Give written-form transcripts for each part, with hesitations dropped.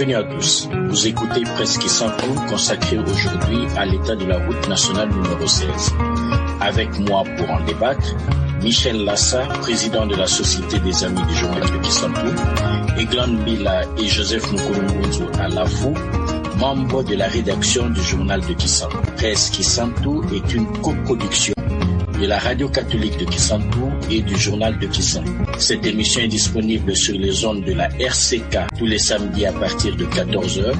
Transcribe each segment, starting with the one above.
Bienvenue à tous. Vous écoutez Presque 100 tours consacré aujourd'hui à l'état de la route nationale numéro 16. Avec moi pour en débattre, Michel Lassa, président de la Société des Amis du Journal de Kisantou, Eglan Bila et Joseph Mukulungunzu à l'AFU, membres de la rédaction du Journal de Kisantou. Presque 100 tours est une coproduction de la radio catholique de Kisantou et du journal de Kisantou. Cette émission est disponible sur les ondes de la RCK tous les samedis à partir de 14h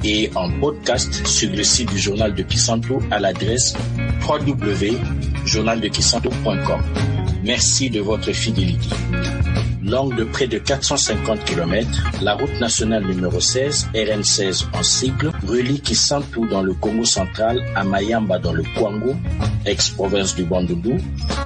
et en podcast sur le site du journal de Kisantou à l'adresse www.journaldekisantou.com. Merci de votre fidélité. Longue de près de 450 km, la route nationale numéro 16, RN16 en sigle, relie Kisantou dans le Congo central à Mayamba dans le Kwango, ex-province du Bandundu,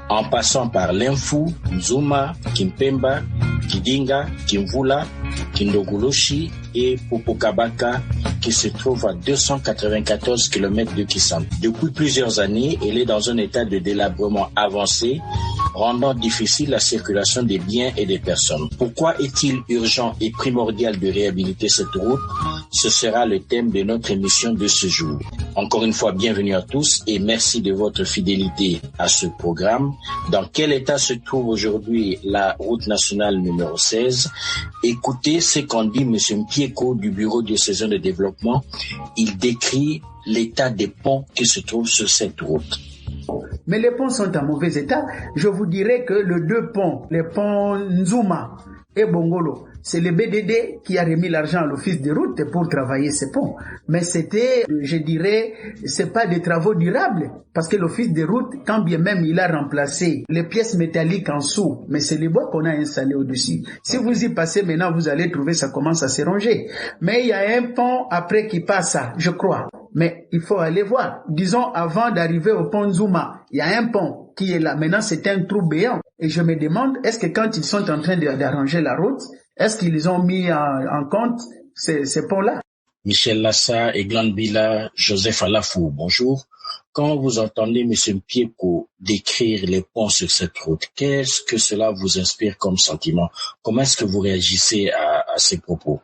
en passant par Lemfu, Nzuma, Kimpemba, Kidinga, Kimvula, Kindoguloshi et Popokabaka qui se trouve à 294 km de Kisantou. Depuis plusieurs années, elle est dans un état de délabrement avancé, rendant difficile la circulation des biens et des personnes. Pourquoi est-il urgent et primordial de réhabiliter cette route? Ce sera le thème de notre émission de ce jour. Encore une fois, bienvenue à tous et merci de votre fidélité à ce programme. Dans quel état se trouve aujourd'hui la route nationale numéro 16? Écoutez ce qu'en dit M. Mpieko du Bureau diocésain de développement. Il décrit l'état des ponts qui se trouvent sur cette route. Mais les ponts sont en mauvais état. Je vous dirais que les deux ponts, les ponts Nzuma et Bongolo, c'est le BDD qui a remis l'argent à l'office des routes pour travailler ces ponts. Mais c'était, je dirais, c'est pas des travaux durables. Parce que l'office des routes, quand bien même il a remplacé les pièces métalliques en dessous, mais c'est les bois qu'on a installés au-dessus. Si vous y passez maintenant, vous allez trouver ça commence à se ronger. Mais il y a un pont après qui passe ça, je crois. Mais il faut aller voir. Disons, avant d'arriver au pont Nzuma, il y a un pont qui est là. Maintenant, c'est un trou béant. Et je me demande, est-ce que quand ils sont en train d'arranger la route, est-ce qu'ils ont mis en compte ces ponts-là? Michel Lassa, Eglan Bila, Joseph Alafou, bonjour. Quand vous entendez M. Mpieko décrire les ponts sur cette route, qu'est-ce que cela vous inspire comme sentiment? Comment est-ce que vous réagissez à ces propos?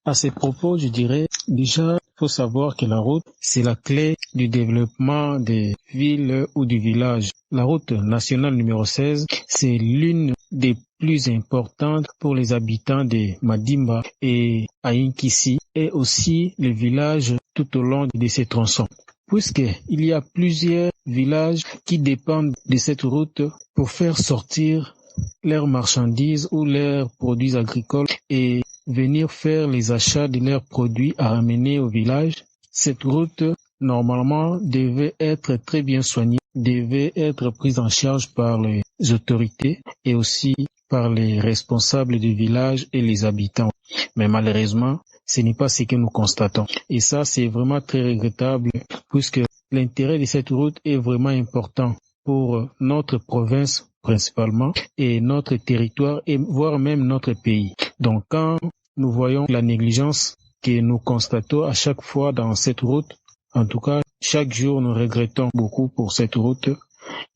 À ces propos, je dirais, déjà, il faut savoir que la route, c'est la clé du développement des villes ou du village. La route nationale numéro 16, c'est l'une des plus importantes pour les habitants de Madimba et Ainkisi et aussi les villages tout au long de ces tronçons. Puisqu'il y a plusieurs villages qui dépendent de cette route pour faire sortir leurs marchandises ou leurs produits agricoles et venir faire les achats de leurs produits à ramener au village. Cette route, normalement, devait être très bien soignée, devait être prise en charge par les autorités et aussi par les responsables du village et les habitants. Mais malheureusement, ce n'est pas ce que nous constatons. Et ça, c'est vraiment très regrettable puisque l'intérêt de cette route est vraiment important pour notre province principalement et notre territoire et voire même notre pays. Donc quand nous voyons la négligence que nous constatons à chaque fois dans cette route, en tout cas chaque jour nous regrettons beaucoup pour cette route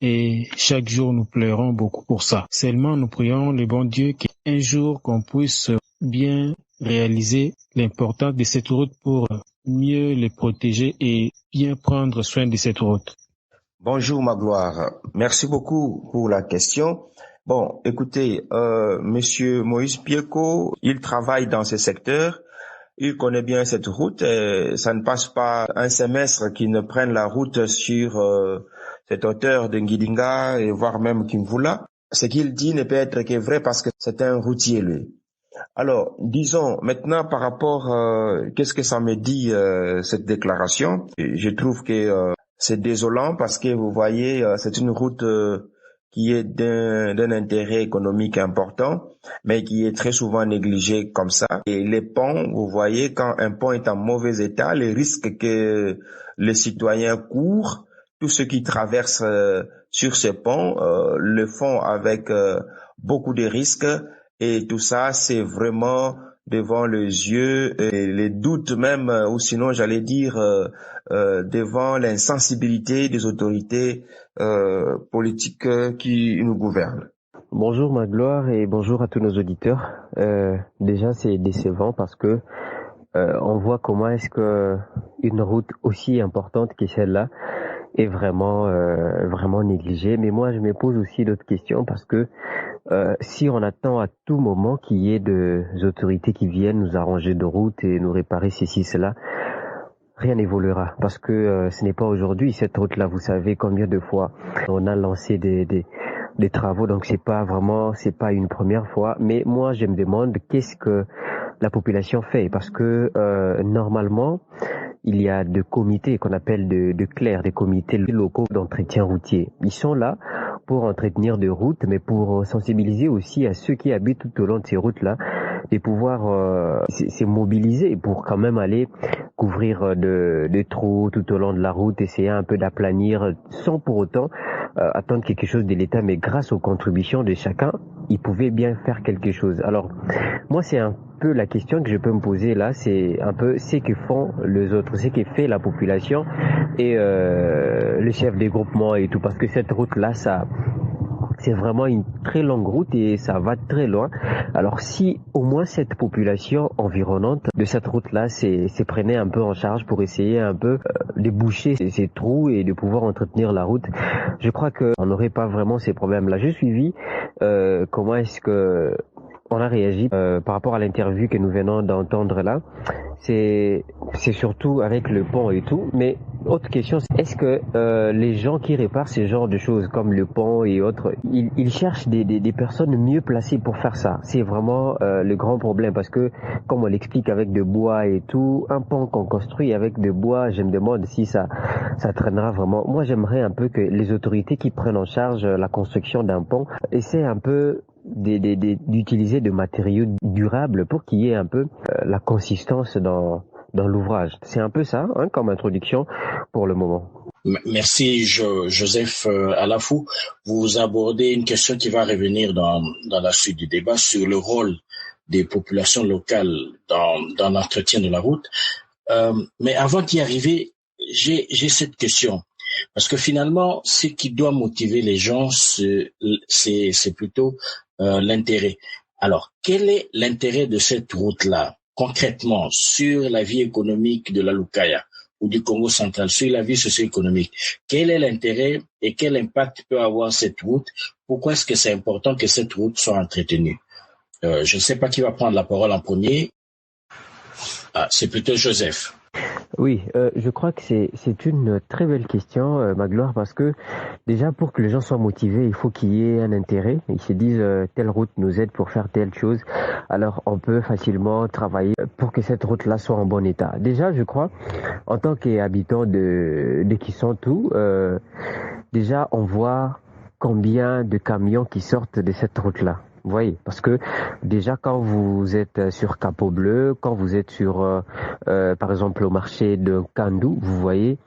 et chaque jour nous pleurons beaucoup pour ça. Seulement nous prions le bon Dieu qu'un jour qu'on puisse bien réaliser l'importance de cette route pour mieux les protéger et bien prendre soin de cette route. Bonjour Magloire, merci beaucoup pour la question. Bon, écoutez, Monsieur Moïse Mpieko, il travaille dans ce secteur, il connaît bien cette route. Ça ne passe pas un semestre qu'il ne prenne la route sur cette hauteur de Ngidinga et voire même Kimvula. Ce qu'il dit ne peut être que vrai parce que c'est un routier, lui. Alors, disons maintenant par rapport, qu'est-ce que ça me dit cette déclaration? Je trouve que c'est désolant parce que vous voyez, c'est une route qui est d'un intérêt économique important, mais qui est très souvent négligée comme ça. Et les ponts, vous voyez, quand un pont est en mauvais état, les risques que les citoyens courent, tous ceux qui traversent sur ces ponts le font avec beaucoup de risques. Et tout ça, c'est vraiment devant les yeux et les doutes même, ou sinon j'allais dire devant l'insensibilité des autorités politiques qui nous gouvernent. Bonjour Magloire et bonjour à tous nos auditeurs. Déjà c'est décevant parce que on voit comment est-ce que une route aussi importante que celle-là est vraiment négligée. Mais moi, je me pose aussi d'autres questions parce que si on attend à tout moment qu'il y ait des autorités qui viennent nous arranger de route et nous réparer ceci, cela, rien n'évoluera parce que ce n'est pas aujourd'hui cette route-là. Vous savez combien de fois on a lancé des travaux, donc c'est pas une première fois. Mais moi, je me demande qu'est-ce que la population fait parce que normalement, il y a des comités qu'on appelle de CLER, des comités locaux d'entretien routier. Ils sont là pour entretenir des routes, mais pour sensibiliser aussi à ceux qui habitent tout au long de ces routes-là, et pouvoir se mobiliser pour quand même aller couvrir des trous tout au long de la route, essayer un peu d'aplanir sans pour autant attendre quelque chose de l'État, mais grâce aux contributions de chacun, ils pouvaient bien faire quelque chose. Alors, moi, c'est un peu la question que je peux me poser là, c'est un peu ce que font les autres, ce que fait la population et le chef des groupements et tout, parce que cette route-là, c'est vraiment une très longue route et ça va très loin. Alors si au moins cette population environnante de cette route-là se prenait un peu en charge pour essayer un peu de boucher ces trous et de pouvoir entretenir la route, je crois qu'on n'aurait pas vraiment ces problèmes-là. J'ai suivi comment est-ce que on a réagi par rapport à l'interview que nous venons d'entendre là. C'est surtout avec le pont et tout. Mais autre question, est-ce que les gens qui réparent ce genre de choses comme le pont et autres, ils cherchent des personnes mieux placées pour faire ça? C'est vraiment le grand problème parce que, comme on l'explique avec de bois et tout, un pont qu'on construit avec de bois, je me demande si ça traînera vraiment. Moi, j'aimerais un peu que les autorités qui prennent en charge la construction d'un pont essaient un peu d'utiliser de matériaux durables pour qu'il y ait un peu la consistance dans l'ouvrage. C'est un peu ça, hein, comme introduction pour le moment. Merci Joseph Alafou. Vous abordez une question qui va revenir dans la suite du débat sur le rôle des populations locales dans l'entretien de la route. Mais avant d'y arriver, j'ai cette question. Parce que finalement, ce qui doit motiver les gens, c'est plutôt l'intérêt. Alors, quel est l'intérêt de cette route-là, concrètement, sur la vie économique de la Lukaya ou du Congo central, sur la vie socio-économique? Quel est l'intérêt et quel impact peut avoir cette route? Pourquoi est-ce que c'est important que cette route soit entretenue? Je ne sais pas qui va prendre la parole en premier. C'est plutôt Joseph. Oui, je crois que c'est une très belle question, Magloire, parce que déjà pour que les gens soient motivés, il faut qu'il y ait un intérêt. Ils se disent telle route nous aide pour faire telle chose. Alors on peut facilement travailler pour que cette route-là soit en bon état. Déjà, je crois, en tant qu'habitant de Kisantu, déjà on voit combien de camions qui sortent de cette route-là. Vous voyez, parce que déjà quand vous êtes sur Capot Bleu, quand vous êtes sur, par exemple au marché de Kandou, vous voyez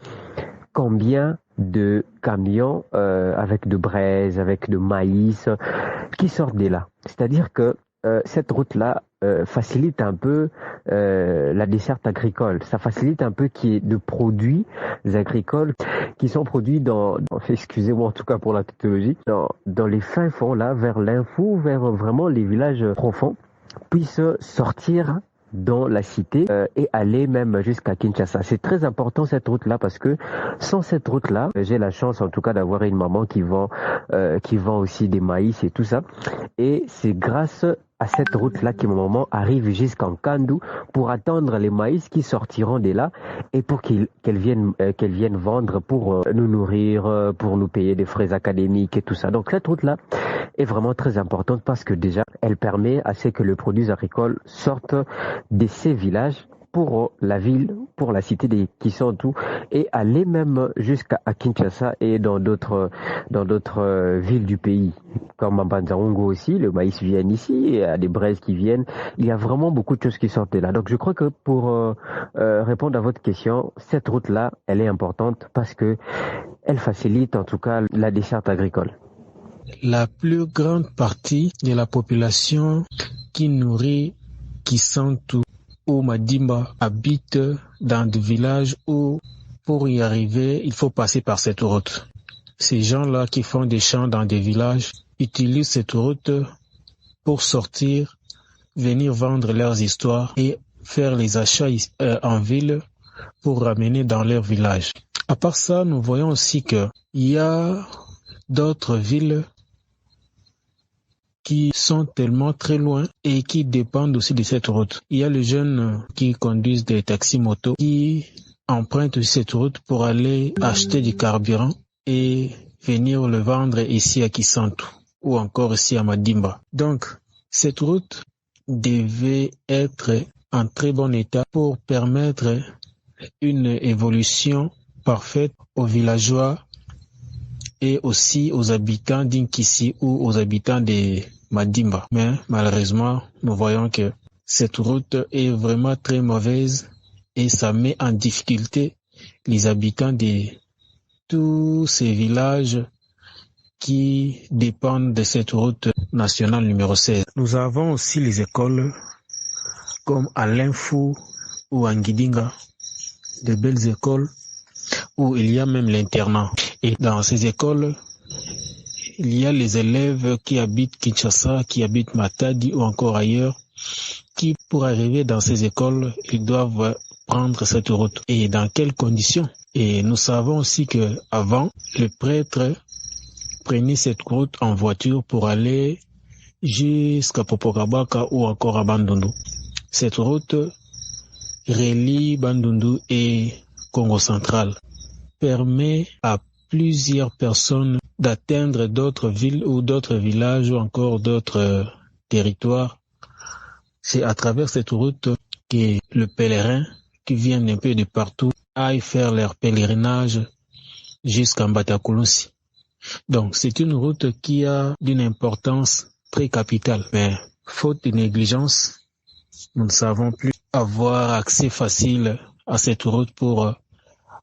combien de camions avec de braise, avec de maïs qui sortent de là. C'est-à-dire que cette route-là facilite un peu la desserte agricole. Ça facilite un peu qu'il y ait de produits agricoles qui sont produits excusez-moi en tout cas pour la tautologie, dans les fins fonds là, vers l'info, vers vraiment les villages profonds, puissent sortir dans la cité et aller même jusqu'à Kinshasa. C'est très important cette route-là parce que sans cette route-là, j'ai la chance en tout cas d'avoir une maman qui vend aussi des maïs et tout ça. Et c'est grâce à cette route-là que mon maman arrive jusqu'en Kandou pour attendre les maïs qui sortiront de là et pour qu'elle vienne vendre pour nous nourrir, pour nous payer des frais académiques et tout ça. Donc cette route-là est vraiment très importante parce que déjà, elle permet à ce que le produit agricole sorte de ces villages pour la ville, pour la cité de Kisantu et aller même jusqu'à Kinshasa et dans d'autres villes du pays. Comme à Banzaongo aussi, le maïs vient ici, il y a des braises qui viennent. Il y a vraiment beaucoup de choses qui sortent de là. Donc je crois que pour répondre à votre question, cette route-là, elle est importante parce que elle facilite en tout cas la desserte agricole. La plus grande partie de la population qui nourrit Kisantu ou Madimba habite dans des villages où, pour y arriver, il faut passer par cette route. Ces gens-là qui font des champs dans des villages utilisent cette route pour sortir, venir vendre leurs histoires et faire les achats en ville pour ramener dans leur village. À part ça, nous voyons aussi qu'il y a d'autres villes qui sont tellement très loin et qui dépendent aussi de cette route. Il y a les jeunes qui conduisent des taxis-motos qui empruntent cette route pour aller acheter du carburant et venir le vendre ici à Kisantu ou encore ici à Madimba. Donc, cette route devait être en très bon état pour permettre une évolution parfaite aux villageois et aussi aux habitants d'Inkisi ou aux habitants de Madimba. Mais malheureusement, nous voyons que cette route est vraiment très mauvaise et ça met en difficulté les habitants de tous ces villages qui dépendent de cette route nationale numéro 16. Nous avons aussi les écoles comme à Linfou ou à Ngidinga, de belles écoles où il y a même l'internat. Et dans ces écoles, il y a les élèves qui habitent Kinshasa, qui habitent Matadi ou encore ailleurs, qui pour arriver dans ces écoles, ils doivent prendre cette route. Et dans quelles conditions? Et nous savons aussi que avant, le prêtre prenait cette route en voiture pour aller jusqu'à Popokabaka ou encore à Bandundu. Cette route relie Bandundu et Congo central, permet à plusieurs personnes d'atteindre d'autres villes ou d'autres villages ou encore d'autres territoires. C'est à travers cette route que le pèlerin qui viennent un peu de partout aillent faire leur pèlerinage jusqu'à Mbatakulunsi. Donc c'est une route qui a d'une importance très capitale. Mais faute de négligence, nous ne savons plus avoir accès facile à cette route pour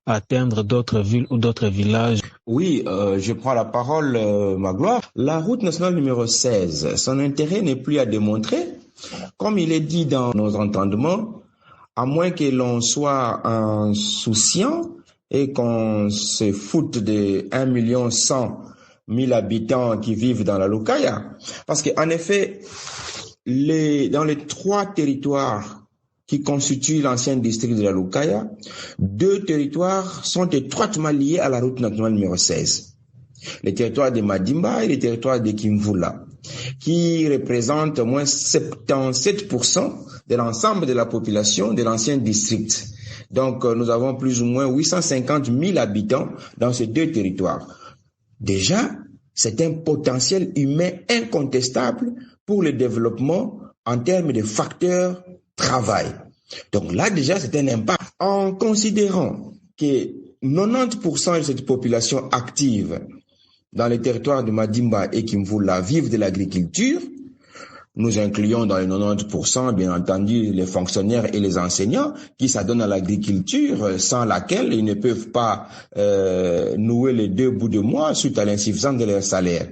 atteindre d'autres villes ou d'autres villages. Oui, je prends la parole, Magloire. La route nationale numéro 16, son intérêt n'est plus à démontrer. Comme il est dit dans nos entendements, à moins que l'on soit insouciant et qu'on se foute de 1,1 million habitants qui vivent dans la Lukaya. Parce qu'en effet, dans les 3 territoires qui constituent l'ancien district de la Lukaya, 2 territoires sont étroitement liés à la route nationale numéro 16. Les territoires de Madimba et les territoires de Kimvula, qui représentent au moins 77% de l'ensemble de la population de l'ancien district. Donc, nous avons plus ou moins 850 000 habitants dans ces 2 territoires. Déjà, c'est un potentiel humain incontestable pour le développement en termes de facteurs travail. Donc là, déjà, c'est un impact. En considérant que 90% de cette population active dans les territoires de Madimba et Kimvula vivent de l'agriculture, nous incluons dans les 90%, bien entendu, les fonctionnaires et les enseignants qui s'adonnent à l'agriculture, sans laquelle ils ne peuvent pas nouer les 2 bouts de mois suite à l'insuffisance de leur salaire.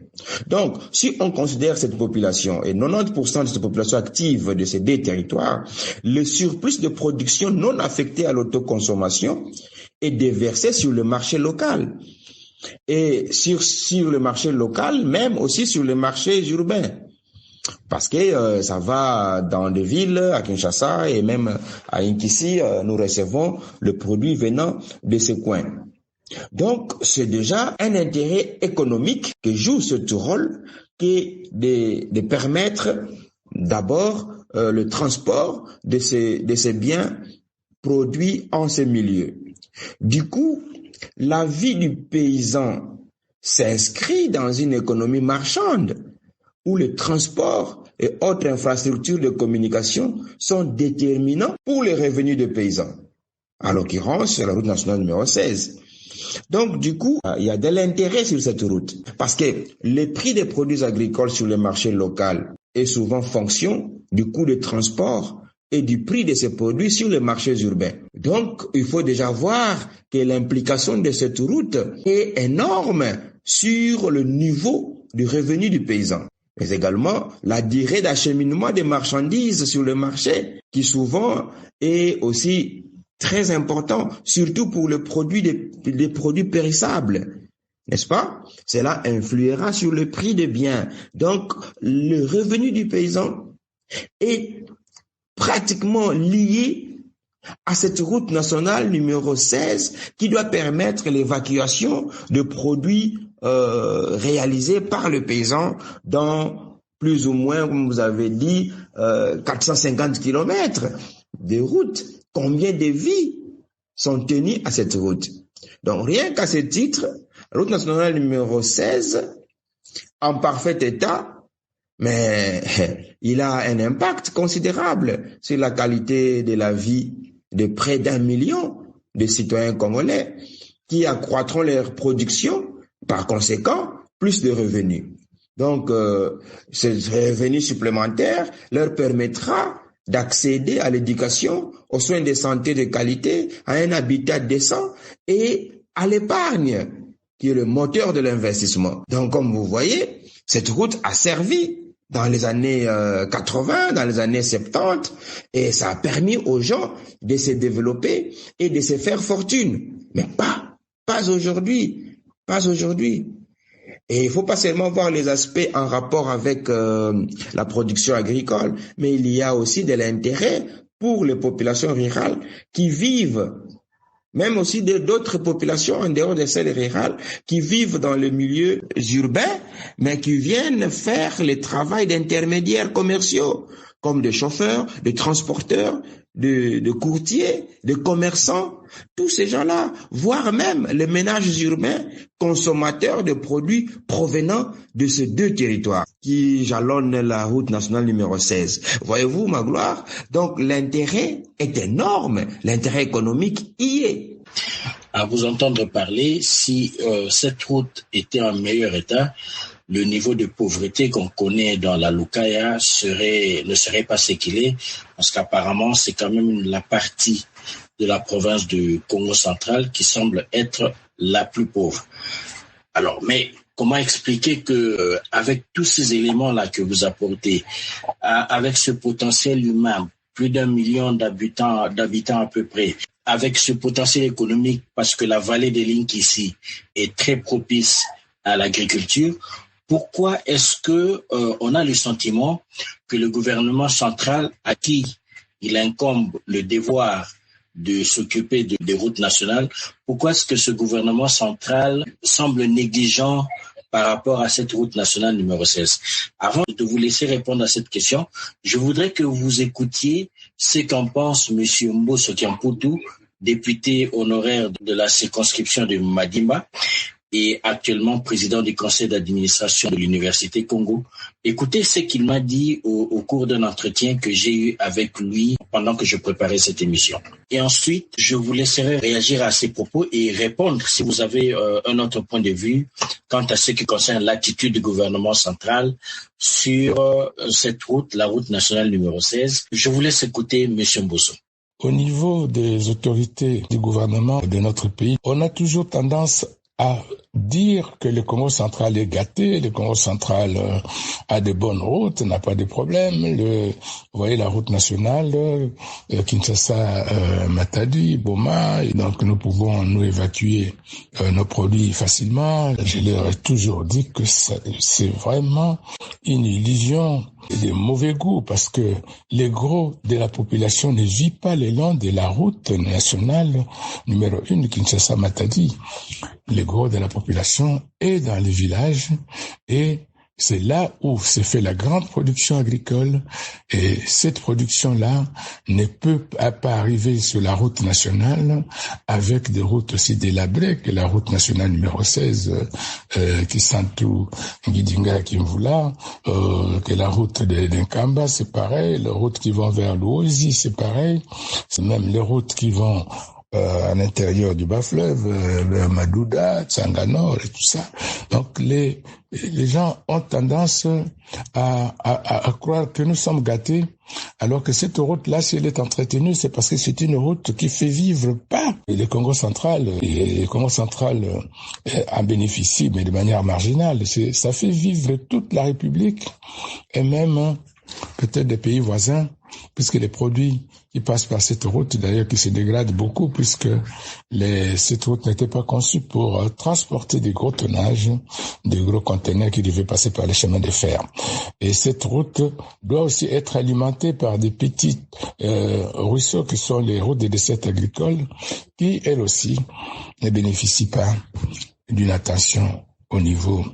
Donc, si on considère cette population et 90% de cette population active de ces 2 territoires, le surplus de production non affecté à l'autoconsommation est déversé sur le marché local. Et sur le marché local, même aussi sur le marché urbain. Parce que ça va dans des villes, à Kinshasa et même à Inkisi, nous recevons le produit venant de ces coins. Donc, c'est déjà un intérêt économique que joue ce rôle, qui est de permettre d'abord le transport de ces biens produits en ces milieux. Du coup, la vie du paysan s'inscrit dans une économie marchande, où le transport et autres infrastructures de communication sont déterminants pour les revenus des paysans. En l'occurrence, c'est la route nationale numéro 16. Donc, du coup, il y a de l'intérêt sur cette route parce que le prix des produits agricoles sur le marché local est souvent fonction du coût de transport et du prix de ces produits sur les marchés urbains. Donc, il faut déjà voir que l'implication de cette route est énorme sur le niveau du revenu du paysan. Mais également la durée d'acheminement des marchandises sur le marché, qui souvent est aussi très important, surtout pour les produits périssables. N'est-ce pas? Cela influera sur le prix des biens. Donc, le revenu du paysan est pratiquement lié à cette route nationale numéro 16 qui doit permettre l'évacuation de produits réalisés par le paysan dans plus ou moins, comme vous avez dit, 450 kilomètres de route. Combien de vies sont tenues à cette route? Donc rien qu'à ce titre, la route nationale numéro 16, en parfait état, mais il a un impact considérable sur la qualité de la vie de près d'1 million de citoyens congolais qui accroîtront leur production, par conséquent, plus de revenus. Donc, ce revenu supplémentaire leur permettra d'accéder à l'éducation, aux soins de santé de qualité, à un habitat décent et à l'épargne, qui est le moteur de l'investissement. Donc, comme vous voyez, cette route a servi dans les années 80, dans les années 70, et ça a permis aux gens de se développer et de se faire fortune. Mais pas aujourd'hui, pas aujourd'hui. Et il faut pas seulement voir les aspects en rapport avec la production agricole, mais il y a aussi de l'intérêt pour les populations rurales qui vivent, même aussi d'autres populations en dehors de celles rurales, qui vivent dans les milieux urbains, mais qui viennent faire le travail d'intermédiaires commerciaux, comme de chauffeurs, de transporteurs, de courtiers, de commerçants, tous ces gens-là, voire même les ménages urbains consommateurs de produits provenant de ces deux territoires qui jalonnent la route nationale numéro 16. Voyez-vous, Magloire? Donc l'intérêt est énorme, l'intérêt économique y est. À vous entendre parler, si cette route était en meilleur état, le niveau de pauvreté qu'on connaît dans la Lukaya ne serait pas ce qu'il est, parce qu'apparemment c'est quand même la partie de la province du Congo central qui semble être la plus pauvre. Alors, mais comment expliquer que avec tous ces éléments-là que vous apportez, avec ce potentiel humain, plus d'1 million d'habitants à peu près, avec ce potentiel économique, parce que la vallée des Link ici est très propice à l'agriculture, pourquoi est-ce que on a le sentiment que le gouvernement central, à qui il incombe le devoir de s'occuper des routes nationales, pourquoi est-ce que ce gouvernement central semble négligent par rapport à cette route nationale numéro 16? Avant de vous laisser répondre à cette question, je voudrais que vous écoutiez ce qu'en pense M. Mbosso Kiamputu, député honoraire de la circonscription de Madimba, et actuellement président du conseil d'administration de l'Université Congo. Écoutez ce qu'il m'a dit au cours d'un entretien que j'ai eu avec lui pendant que je préparais cette émission. Et ensuite, je vous laisserai réagir à ses propos et répondre si vous avez un autre point de vue quant à ce qui concerne l'attitude du gouvernement central sur cette route, la route nationale numéro 16. Je vous laisse écouter M. Mbosso. Au niveau des autorités du gouvernement de notre pays, on a toujours tendance à dire que le Congo central est gâté, le Congo central a de bonnes routes, n'a pas de problème. Vous voyez la route nationale, Kinshasa, Matadi, Boma, et donc nous pouvons nous évacuer nos produits facilement. Je leur ai toujours dit que c'est vraiment une illusion et de mauvais goût parce que le gros de la population ne vit pas le long de la route nationale numéro 1 Kinshasa-Matadi. Le gros de la population est dans les villages et c'est là où se fait la grande production agricole et cette production-là ne peut pas arriver sur la route nationale avec des routes aussi délabrées que la route nationale numéro 16 qui s'entoure Ngidinga Kimvula, que la route de Nkamba, c'est pareil, les routes qui vont vers l'Ouozi, c'est pareil, c'est même les routes qui vont à l'intérieur du bas-fleuve, Madouda, Tsanganor et tout ça. Donc les gens ont tendance à croire que nous sommes gâtés, alors que cette route-là, si elle est entretenue, c'est parce que c'est une route qui fait vivre pas le Congo central. Et le Congo central en bénéficie, mais de manière marginale. Ça fait vivre toute la République et même peut-être des pays voisins puisque les produits qui passent par cette route, d'ailleurs, qui se dégradent beaucoup, puisque cette route n'était pas conçue pour transporter des gros tonnages, des gros conteneurs qui devaient passer par les chemins de fer. Et cette route doit aussi être alimentée par des petits ruisseaux qui sont les routes de dessert agricole, qui, elles aussi, ne bénéficient pas d'une attention au niveau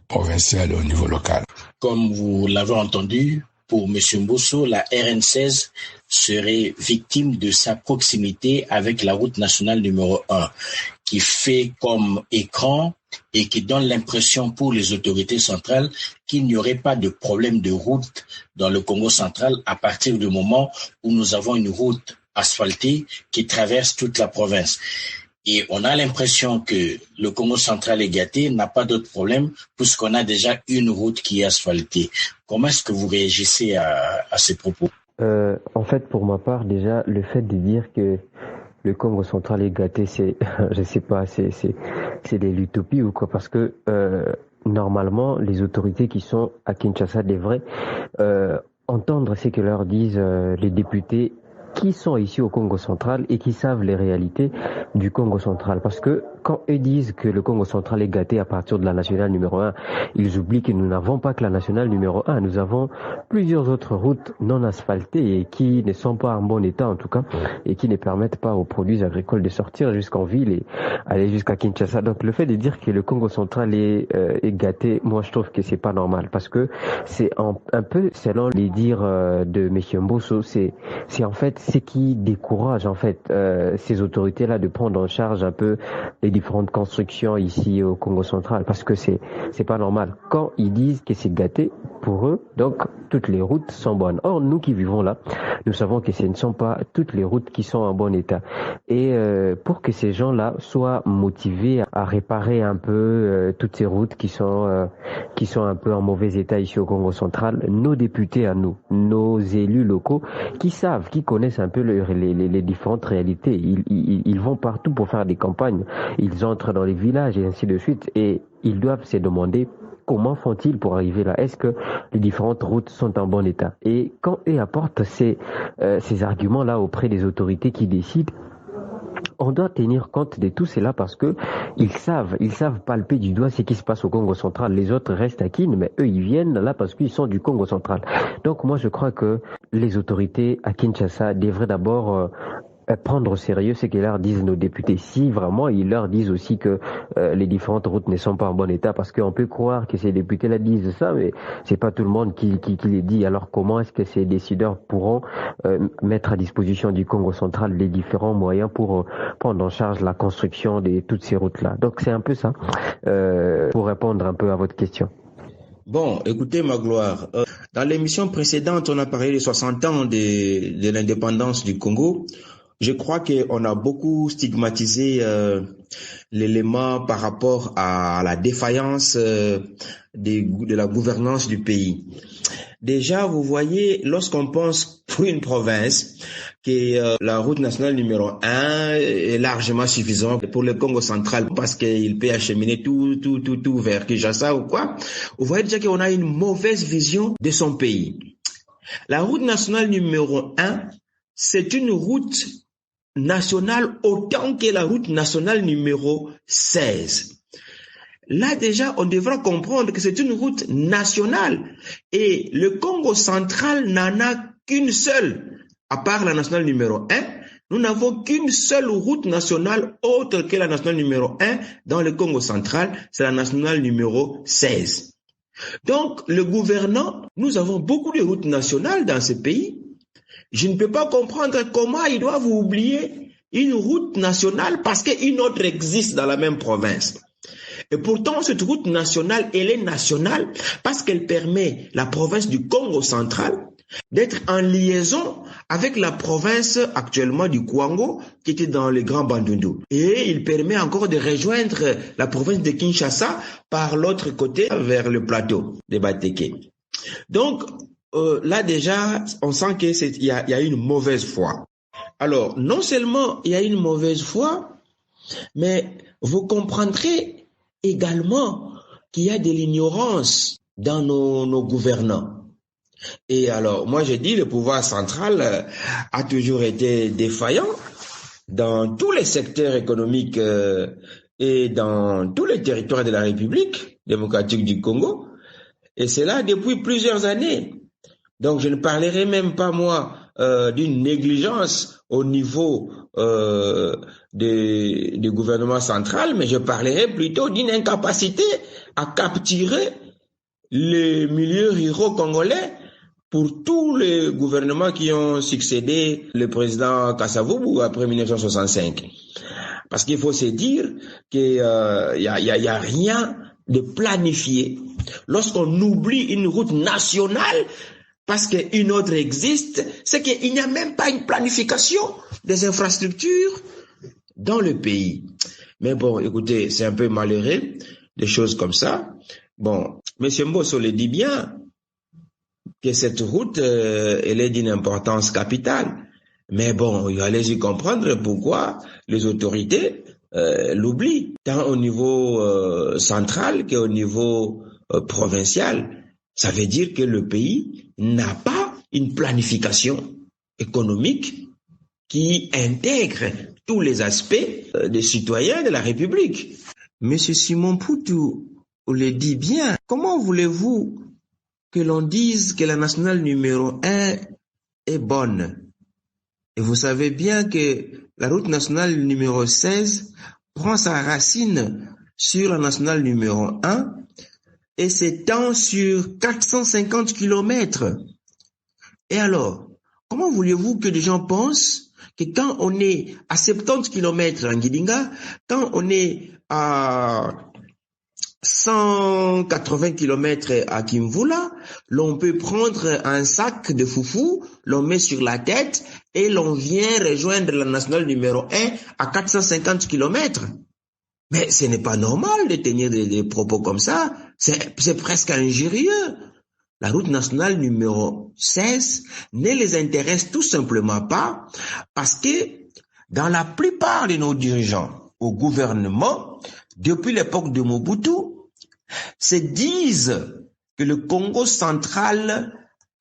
provincial et au niveau local. Comme vous l'avez entendu, pour M. Mbosso, la RN16 serait victime de sa proximité avec la route nationale numéro 1, qui fait comme écran et qui donne l'impression pour les autorités centrales qu'il n'y aurait pas de problème de route dans le Congo central à partir du moment où nous avons une route asphaltée qui traverse toute la province. Et on a l'impression que le Congo central est gâté, n'a pas d'autre problème, puisqu'on a déjà une route qui est asphaltée. Comment est-ce que vous réagissez à ces propos? En fait, pour ma part, déjà, le fait de dire que le Congo central est gâté, c'est, je sais pas, c'est de l'utopie ou quoi, parce que normalement, les autorités qui sont à Kinshasa devraient entendre ce que leur disent les députés qui sont ici au Congo central et qui savent les réalités du Congo central. Parce que quand eux disent que le Congo central est gâté à partir de la nationale numéro 1, ils oublient que nous n'avons pas que la nationale numéro 1. Nous avons plusieurs autres routes non asphaltées et qui ne sont pas en bon état en tout cas et qui ne permettent pas aux produits agricoles de sortir jusqu'en ville et aller jusqu'à Kinshasa. Donc le fait de dire que le Congo central est gâté, moi je trouve que c'est pas normal parce que c'est un peu selon les dires de M. Mbosso, c'est en fait ce qui décourage en fait ces autorités-là de prendre en charge un peu les différentes constructions ici au Congo central parce que c'est pas normal. Quand ils disent que c'est gâté pour eux, donc toutes les routes sont bonnes. Or nous qui vivons là, nous savons que ce ne sont pas toutes les routes qui sont en bon état. Et pour que ces gens-là soient motivés à réparer un peu toutes ces routes qui sont un peu en mauvais état ici au Congo central, nos députés à nous, nos élus locaux qui savent, qui connaissent un peu les différentes réalités. Ils vont partout pour faire des campagnes. Ils entrent dans les villages et ainsi de suite. Et ils doivent se demander comment font-ils pour arriver là? Est-ce que les différentes routes sont en bon état? Et quand ils apportent ces arguments-là auprès des autorités qui décident, on doit tenir compte de tout cela parce que ils savent palper du doigt ce qui se passe au Congo central. Les autres restent à Kin, mais eux, ils viennent là parce qu'ils sont du Congo central. Donc moi, je crois que les autorités à Kinshasa devraient d'abord prendre au sérieux ce que leur disent nos députés. Si vraiment ils leur disent aussi que les différentes routes ne sont pas en bon état, parce qu'on peut croire que ces députés-là disent ça, mais c'est pas tout le monde qui les dit. Alors comment est-ce que ces décideurs pourront mettre à disposition du Congo central les différents moyens pour prendre en charge la construction de toutes ces routes-là? Donc c'est un peu ça, pour répondre un peu à votre question. Bon, écoutez, Magloire, dans l'émission précédente, on a parlé des 60 ans de l'indépendance du Congo. Je crois qu'on a beaucoup stigmatisé l'élément par rapport à la défaillance de la gouvernance du pays. Déjà, vous voyez, lorsqu'on pense pour une province que la route nationale numéro 1 est largement suffisante pour le Congo central parce qu'il peut acheminer tout vers Kinshasa ou quoi, vous voyez déjà qu'on a une mauvaise vision de son pays. La route nationale numéro 1, c'est une route nationale autant que la route nationale numéro 16. Là déjà, on devra comprendre que c'est une route nationale et le Congo central n'en a qu'une seule. À part la nationale numéro 1, nous n'avons qu'une seule route nationale autre que la nationale numéro 1 dans le Congo central, c'est la nationale numéro 16. Donc, le gouvernant, nous avons beaucoup de routes nationales dans ce pays. Je ne peux pas comprendre comment ils doivent oublier une route nationale parce qu'une autre existe dans la même province. Et pourtant, cette route nationale, elle est nationale parce qu'elle permet la province du Congo central d'être en liaison avec la province actuellement du Kwango qui était dans le Grand Bandundu. Et il permet encore de rejoindre la province de Kinshasa par l'autre côté vers le plateau de Bateke. Donc, là déjà, on sent qu'il y a une mauvaise foi. Alors, non seulement il y a une mauvaise foi, mais vous comprendrez également qu'il y a de l'ignorance dans nos gouvernants. Et alors, moi j'ai dit, le pouvoir central a toujours été défaillant dans tous les secteurs économiques et dans tous les territoires de la République démocratique du Congo. Et c'est là depuis plusieurs années. Donc je ne parlerai même pas, moi, d'une négligence au niveau du gouvernement central, mais je parlerai plutôt d'une incapacité à capturer les milieux ruraux congolais pour tous les gouvernements qui ont succédé le président Kasavubu après 1965. Parce qu'il faut se dire qu'il y a rien de planifié. Lorsqu'on oublie une route nationale parce qu'une autre existe, c'est qu'il n'y a même pas une planification des infrastructures dans le pays. Mais bon, écoutez, c'est un peu malheureux, des choses comme ça. Bon, M. Mbosso le dit bien, que cette route, elle est d'une importance capitale. Mais bon, il allez y comprendre pourquoi les autorités l'oublient, tant au niveau central qu'au niveau provincial. Ça veut dire que le pays n'a pas une planification économique qui intègre tous les aspects des citoyens de la République. Monsieur Simon Poutou le dit bien. Comment voulez-vous que l'on dise que la nationale numéro 1 est bonne? Et vous savez bien que la route nationale numéro 16 prend sa racine sur la nationale numéro 1 et s'étend sur 450 kilomètres. Et alors, comment voulez-vous que les gens pensent que quand on est à 70 kilomètres en Guidinga, quand on est à 180 kilomètres à Kimvula, l'on peut prendre un sac de foufou, l'on met sur la tête et l'on vient rejoindre la nationale numéro 1 à 450 kilomètres. Mais ce n'est pas normal de tenir des propos comme ça. C'est presque injurieux. La route nationale numéro 16 ne les intéresse tout simplement pas parce que dans la plupart de nos dirigeants au gouvernement, depuis l'époque de Mobutu, se disent que le Congo central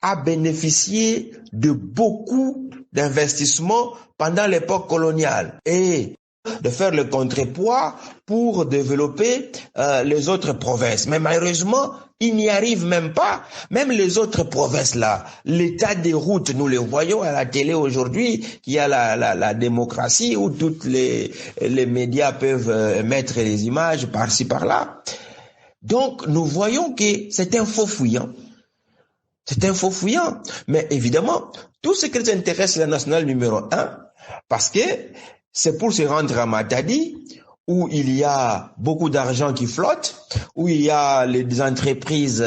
a bénéficié de beaucoup d'investissements pendant l'époque coloniale et de faire le contrepoids pour développer les autres provinces. Mais malheureusement, ils n'y arrivent même pas. Même les autres provinces là, l'état des routes, nous les voyons à la télé aujourd'hui, qu'il y a la démocratie où toutes les médias peuvent mettre les images par-ci par-là. Donc nous voyons que c'est un faux fuyant. C'est un faux fuyant. Mais évidemment, tout ce qui nous intéresse, c'est la nationale numéro 1, parce que c'est pour se rendre à Matadi, où il y a beaucoup d'argent qui flotte, où il y a les entreprises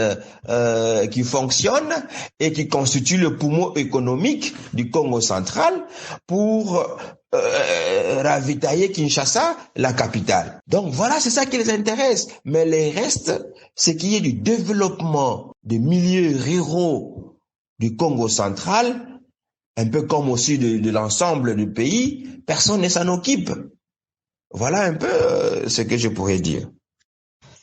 qui fonctionnent et qui constituent le poumon économique du Congo central pour ravitailler Kinshasa, la capitale. Donc voilà, c'est ça qui les intéresse. Mais le reste, ce qui est du développement des milieux ruraux du Congo central, un peu comme aussi de l'ensemble du pays, personne ne s'en occupe. Voilà un peu ce que je pourrais dire.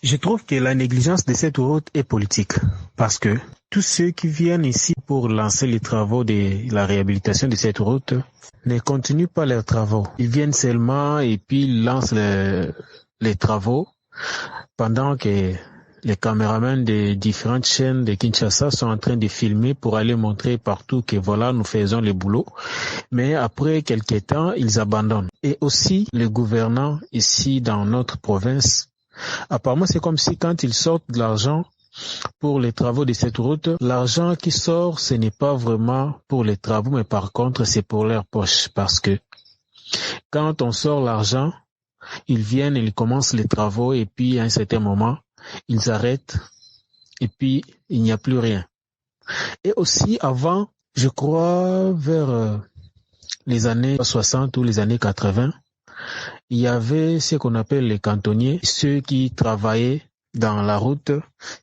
Je trouve que la négligence de cette route est politique parce que tous ceux qui viennent ici pour lancer les travaux de la réhabilitation de cette route ne continuent pas leurs travaux. Ils viennent seulement et puis ils lancent les travaux pendant que les caméramans des différentes chaînes de Kinshasa sont en train de filmer pour aller montrer partout que voilà, nous faisons le boulot. Mais après quelques temps, ils abandonnent. Et aussi, les gouvernants ici dans notre province, apparemment c'est comme si quand ils sortent de l'argent pour les travaux de cette route, l'argent qui sort, ce n'est pas vraiment pour les travaux, mais par contre, c'est pour leur poche. Parce que quand on sort l'argent, ils viennent, ils commencent les travaux et puis à un certain moment, ils arrêtent et puis il n'y a plus rien. Et aussi avant, je crois vers les années 60 ou les années 80, il y avait ce qu'on appelle les cantonniers, ceux qui travaillaient dans la route,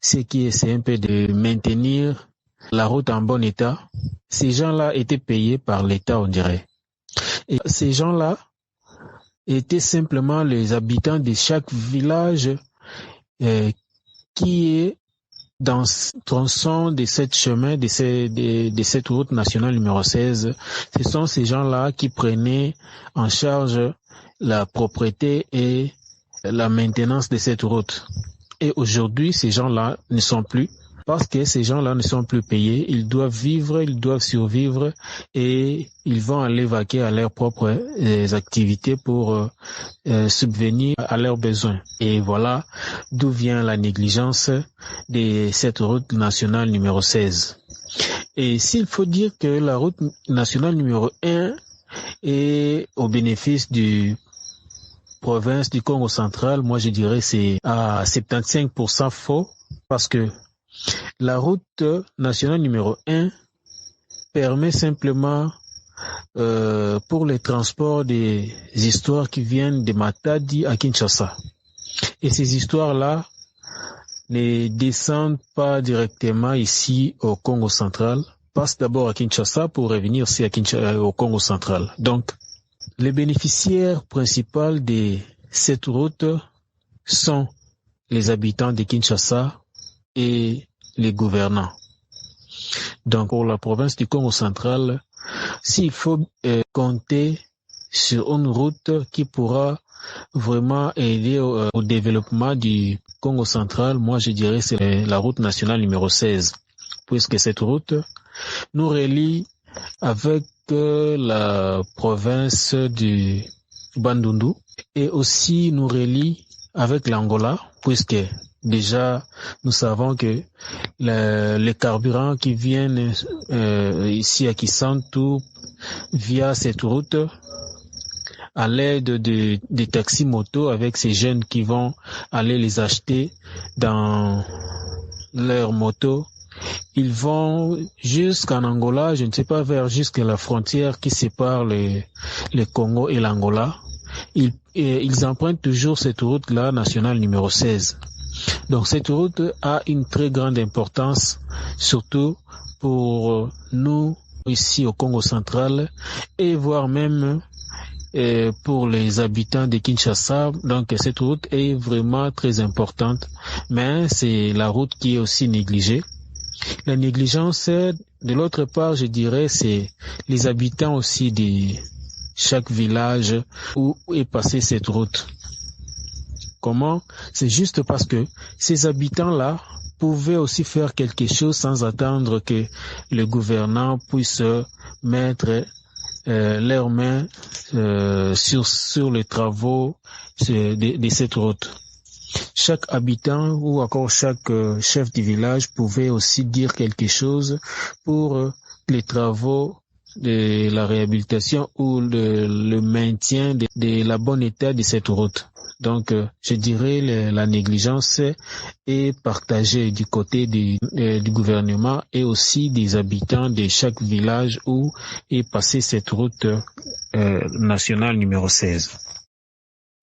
ceux qui essaient un peu de maintenir la route en bon état. Ces gens-là étaient payés par l'État, on dirait. Et ces gens-là étaient simplement les habitants de chaque village qui est dans ce tronçon de cette chemin, de cette route nationale numéro 16, ce sont ces gens-là qui prenaient en charge la propriété et la maintenance de cette route. Et aujourd'hui, ces gens-là ne sont plus, parce que ces gens-là ne sont plus payés. Ils doivent vivre, ils doivent survivre et ils vont aller vaquer à leurs propres activités pour subvenir à leurs besoins. Et voilà d'où vient la négligence de cette route nationale numéro 16. Et s'il faut dire que la route nationale numéro 1 est au bénéfice du province du Congo central, moi je dirais c'est à 75% faux, parce que la route nationale numéro 1 permet simplement pour les transports des histoires qui viennent de Matadi à Kinshasa. Et ces histoires-là ne descendent pas directement ici au Congo central, passent d'abord à Kinshasa pour revenir aussi au Congo central. Donc, les bénéficiaires principaux de cette route sont les habitants de Kinshasa et les gouvernants. Donc, pour la province du Congo central, s'il faut compter sur une route qui pourra vraiment aider au développement du Congo central, moi je dirais c'est la route nationale numéro 16, puisque cette route nous relie avec la province du Bandundu et aussi nous relie avec l'Angola, puisque déjà nous savons que les carburants qui viennent ici à Kisantu via cette route, à l'aide des taxis motos avec ces jeunes qui vont aller les acheter dans leur moto, ils vont jusqu'en Angola, je ne sais pas, jusqu'à la frontière qui sépare le Congo et l'Angola. Ils empruntent toujours cette route-là, nationale numéro 16. Donc cette route a une très grande importance, surtout pour nous ici au Congo central, et voire même pour les habitants de Kinshasa. Donc cette route est vraiment très importante, mais c'est la route qui est aussi négligée. La négligence, de l'autre part, je dirais, c'est les habitants aussi de chaque village où est passée cette route. Comment? C'est juste parce que ces habitants-là pouvaient aussi faire quelque chose sans attendre que le gouvernant puisse mettre leurs mains sur les travaux de cette route. Chaque habitant ou encore chaque chef du village pouvait aussi dire quelque chose pour les travaux de la réhabilitation ou le maintien de la bonne état de cette route. Donc, je dirais la négligence est partagée du côté du gouvernement et aussi des habitants de chaque village où est passée cette route nationale numéro 16.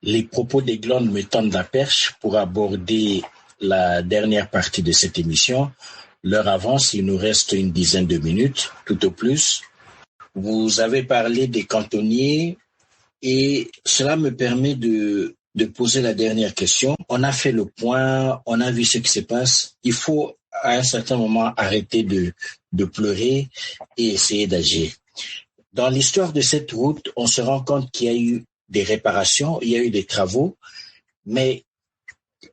Les propos des Glondes me tendent la perche pour aborder la dernière partie de cette émission. L'heure avance, il nous reste une dizaine de minutes, tout au plus. Vous avez parlé des cantonniers et cela me permet de poser la dernière question. On a fait le point, on a vu ce qui se passe. Il faut à un certain moment arrêter de pleurer et essayer d'agir. Dans l'histoire de cette route, on se rend compte qu'il y a eu des réparations, il y a eu des travaux, mais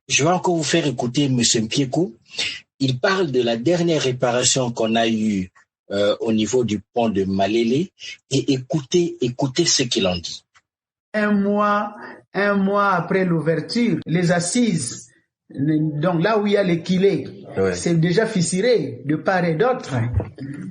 je vais encore vous faire écouter M. Mpieko. Il parle de la dernière réparation qu'on a eue au niveau du pont de Malele et écoutez ce qu'il en dit. Un mois après l'ouverture, les assises, donc là où il y a les quilets, ouais, c'est déjà fissuré de part et d'autre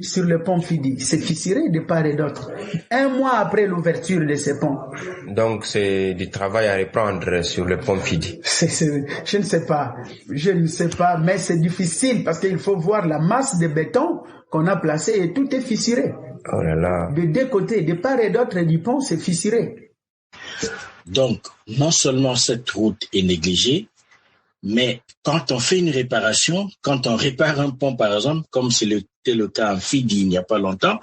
sur le pont Fidi. C'est fissuré de part et d'autre. Un mois après l'ouverture de ces ponts. Donc c'est du travail à reprendre sur le pont Fidi. Je ne sais pas, mais c'est difficile parce qu'il faut voir la masse de béton qu'on a placée et tout est fissuré. Oh là là. De deux côtés, de part et d'autre du pont, c'est fissuré. Donc, non seulement cette route est négligée, mais quand on fait une réparation, quand on répare un pont, par exemple, comme c'était le cas en Fidi il n'y a pas longtemps,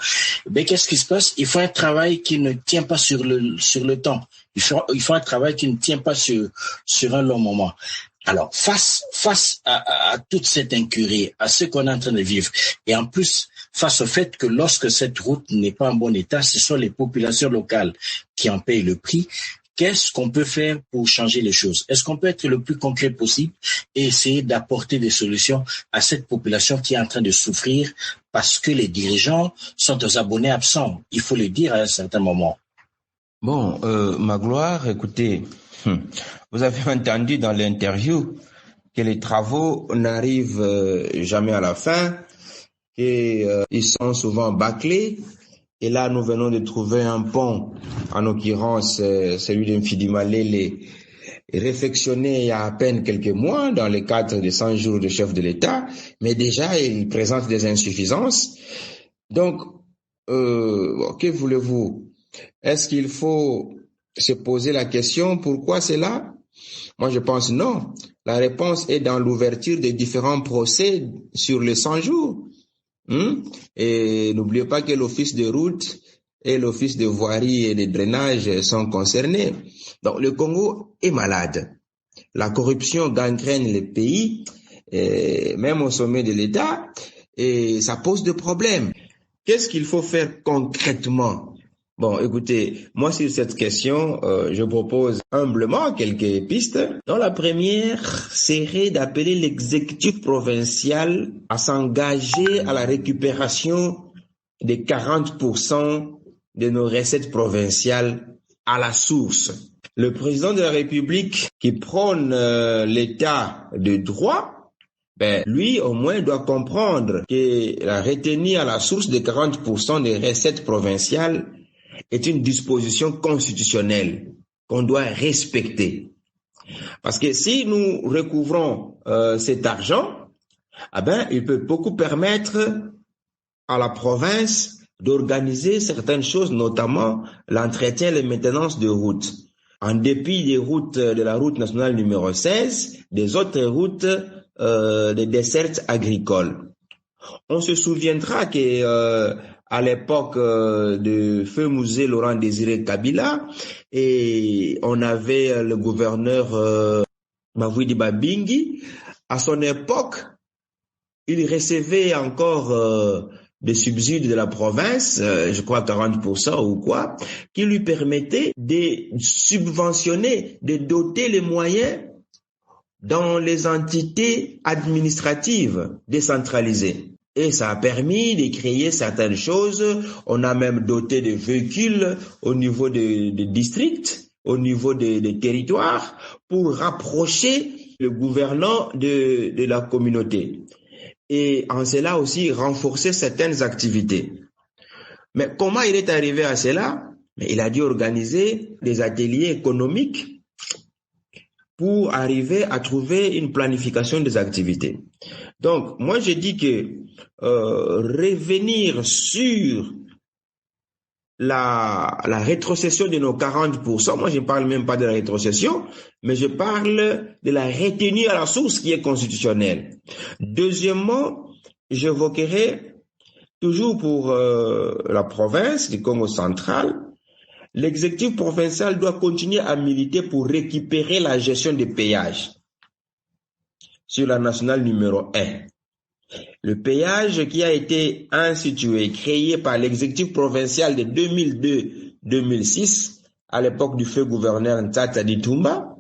qu'est-ce qui se passe? Il faut un travail qui ne tient pas sur le temps. Il faut un travail qui ne tient pas sur un long moment. Alors, face à toute cette incurie, à ce qu'on est en train de vivre, et en plus, face au fait que lorsque cette route n'est pas en bon état, ce sont les populations locales qui en payent le prix. Qu'est-ce qu'on peut faire pour changer les choses? Est-ce qu'on peut être le plus concret possible et essayer d'apporter des solutions à cette population qui est en train de souffrir parce que les dirigeants sont aux abonnés absents? Il faut le dire à un certain moment. Bon, Magloire, écoutez, vous avez entendu dans l'interview que les travaux n'arrivent jamais à la fin, qu'ils sont souvent bâclés. Et là, nous venons de trouver un pont, en l'occurrence celui de Mfidi-Malele, réfectionné il y a à peine quelques mois dans le cadre des 100 jours de chef de l'État, mais déjà il présente des insuffisances. Donc, que voulez-vous? Est-ce qu'il faut se poser la question pourquoi c'est là? Moi, je pense non. La réponse est dans l'ouverture des différents procès sur les 100 jours. Et n'oubliez pas que l'office de route et l'office de voirie et de drainage sont concernés. Donc le Congo est malade. La corruption gangrène le pays, même au sommet de l'État, et ça pose des problèmes. Qu'est-ce qu'il faut faire concrètement? Bon, écoutez, moi sur cette question, je propose humblement quelques pistes. Dans la première serait d'appeler l'exécutif provincial à s'engager à la récupération des 40% de nos recettes provinciales à la source. Le président de la République qui prône l'état de droit, lui au moins doit comprendre que la retenue à la source des 40% des recettes provinciales est une disposition constitutionnelle qu'on doit respecter. Parce que si nous recouvrons cet argent, il peut beaucoup permettre à la province d'organiser certaines choses, notamment l'entretien et la maintenance de routes. En dépit des routes de la route nationale numéro 16, des autres routes des dessertes agricoles. On se souviendra que à l'époque de feu Musée Laurent Désiré Kabila, et on avait le gouverneur Mavouidi Babingi. À son époque, il recevait encore des subsides de la province, je crois 40% ou quoi, qui lui permettaient de subventionner, de doter les moyens dans les entités administratives décentralisées. Et ça a permis de créer certaines choses. On a même doté de véhicules au niveau des districts, au niveau des territoires, pour rapprocher le gouvernant de la communauté. Et en cela aussi, renforcer certaines activités. Mais comment il est arrivé à cela? Il a dû organiser des ateliers économiques pour arriver à trouver une planification des activités. Donc, moi, je dis que revenir sur la rétrocession de nos 40%, moi, je ne parle même pas de la rétrocession, mais je parle de la retenue à la source qui est constitutionnelle. Deuxièmement, j'évoquerai toujours pour la province du Congo central, l'exécutif provincial doit continuer à militer pour récupérer la gestion des péages sur la nationale numéro 1. Le péage qui a été institué, créé par l'exécutif provincial de 2002-2006, à l'époque du feu gouverneur Ntata Ditumba,